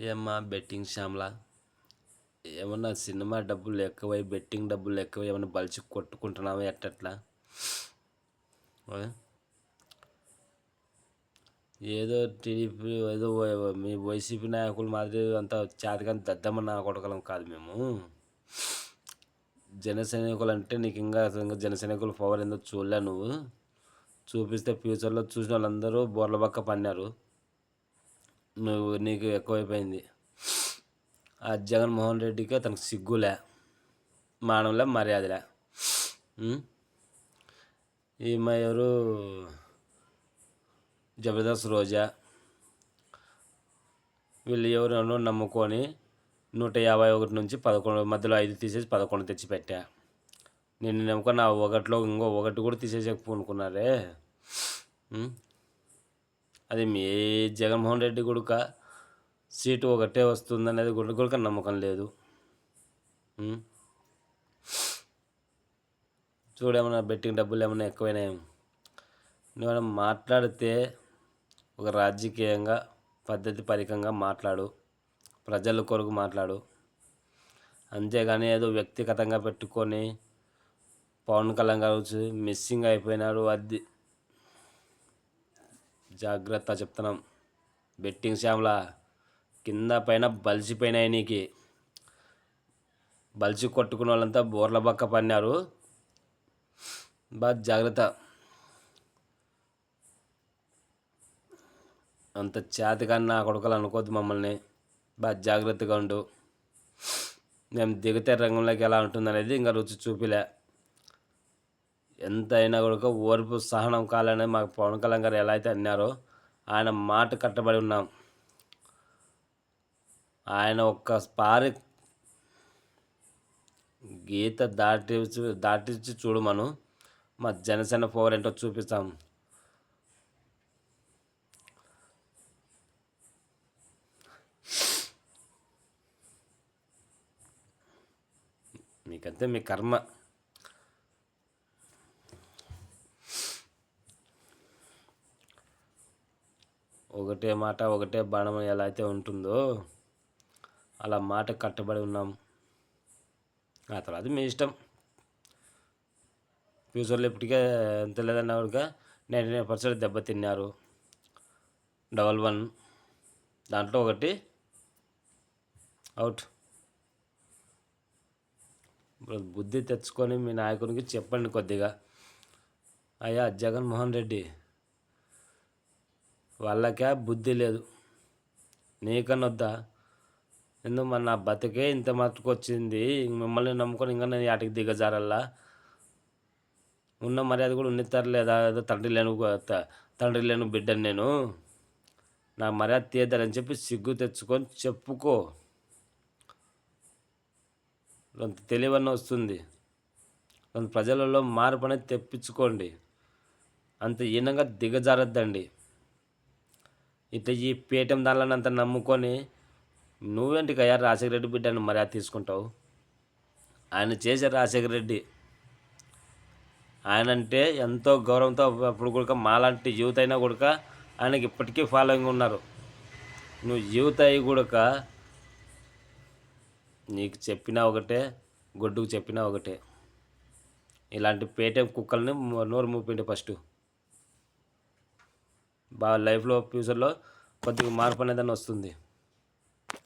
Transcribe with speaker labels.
Speaker 1: ఏమ్మా బెట్టింగ్ శ్యామ్లా, ఏమన్నా సినిమా డబ్బులు ఎక్కువై బెట్టింగ్ డబ్బులు ఎక్కువ ఏమన్నా బలిచి కొట్టుకుంటున్నావా ఎట్టట్లా? ఏదో టీడీపీ ఏదో మీ వైసీపీ నాయకులు మాదిరి అంతా చేతకాని దద్దమ్మ నా కొడకలం కాదు మేము. జన సైనికులు అంటే నీకు ఇంకా జన సైనికుల పవర్ ఏందో చూడలే నువ్వు. చూపిస్తే ఫ్యూచర్లో చూసిన వాళ్ళందరూ బోర్ల పక్క పన్నారు. నీకు ఎక్కువైపోయింది. ఆ జగన్మోహన్ రెడ్డికి తనకు సిగ్గులే, మానవులే, మర్యాదలే. ఈమె ఎవరు, జబర్దస్త్ రోజా, వీళ్ళు ఎవరు నమ్ముకొని 151 నుంచి 11 మధ్యలో 5 తీసేసి 11 తెచ్చిపెట్టా. నేను నమ్ముకున్న ఆ ఒకటిలో ఇంకో ఒకటి కూడా తీసేసేకపోనుకున్నారే. అది మీ జగన్మోహన్ రెడ్డి గుడుక సీటు ఒకటే వస్తుందనేది గుడుక నమ్మకం లేదు. చూడేమన్నా బెట్టింగ్ డబ్బులు ఏమన్నా ఎక్కువైనాయి. నువ్వేమైనా మాట్లాడితే ఒక రాజకీయంగా పద్ధతి పరికంగా మాట్లాడు, ప్రజల కొరకు మాట్లాడు. అంతేగాని ఏదో వ్యక్తిగతంగా పెట్టుకొని పవన్ కళ్యాణ్ గారు మిస్సింగ్ అయిపోయినారు, అది జాగ్రత్త చెప్తున్నాం. బెట్టింగ్ శ్యామ్లా కింద పైన బలిసిపోయినాయి. నీకు బలిసి కొట్టుకున్న వాళ్ళంతా బోర్ల బక్క పన్నారు. బాగా జాగ్రత్త. అంత చేతగాని నా కొడుకలు అనుకోవద్దు మమ్మల్ని. బాగా జాగ్రత్తగా ఉండు. మేము దిగితే రంగంలోకి ఎలా ఉంటుందనేది ఇంకా రుచి చూపిలే. ఎంత అయినా కూడా ఓర్పు సహనం కావాలని మాకు పవన్ కళ్యాణ్ గారు ఎలా అయితే అన్నారో ఆయన మాట కట్టబడి ఉన్నాం. ఆయన ఒక్కసారి గీత దాటించి చూడు, మనం మా జనసేన పవర్ ఏంటో చూపిస్తాం. మీకంతే మీ కర్మ. ఒకటే మాట ఒకటే బాణం ఎలా అయితే ఉంటుందో అలా మాట కట్టబడి ఉన్నాం. ఆ తర్వాత మీ ఇష్టం. ఫ్యూచర్లో ఇప్పటికే ఎంత లేదన్నా కూడా 99% దెబ్బతిన్నారు. 11 దాంట్లో ఒకటి అవుట్. బుద్ధి తెచ్చుకొని మీ నాయకునికి చెప్పండి కొద్దిగా. అయ్యా జగన్మోహన్ రెడ్డి, వాళ్ళకే బుద్ధి లేదు, నీకనొద్దా? ఎందుకు మన నా బతికే ఇంత మట్టుకొచ్చింది, మిమ్మల్ని నమ్ముకొని ఇంకా నేను వాటికి దిగజారల్లా? ఉన్న మర్యాద కూడా ఉన్నిస్తారు లేదా? ఏదో తండ్రి లేను బిడ్డని నేను, నా మర్యాద తీద్దారని చెప్పి సిగ్గు తెచ్చుకొని చెప్పుకో. కొంత తెలివన్న వస్తుంది. కొంత ప్రజలలో మార్పు అనేది తెప్పించుకోండి. అంత ఈనంగా దిగజారద్దండి. ఇట్లా ఈ పేటీఎం దానిలో అంత నమ్ముకొని నువ్వేంటికి అయ్యా రాజశేఖర రెడ్డి బిడ్డని మర్యాద తీసుకుంటావు? ఆయన చేసే రాజశేఖర రెడ్డి ఆయనంటే ఎంతో గౌరవంతో అప్పుడు కూడా మాలాంటి యూత్ అయినా కూడా ఆయనకి ఇప్పటికీ ఫాలోయింగ్ ఉన్నారు. నువ్వు యూత్ అయ్యి కూడా నీకు చెప్పినా ఒకటే, గొడ్డుకు చెప్పినా ఒకటే. ఇలాంటి పేటీఎం కుక్కల్ని నోరు మూపిండి ఫస్ట్. బాగా లైఫ్లో ఫ్యూచర్లో కొద్దిగా మార్పు అనేది వస్తుంది.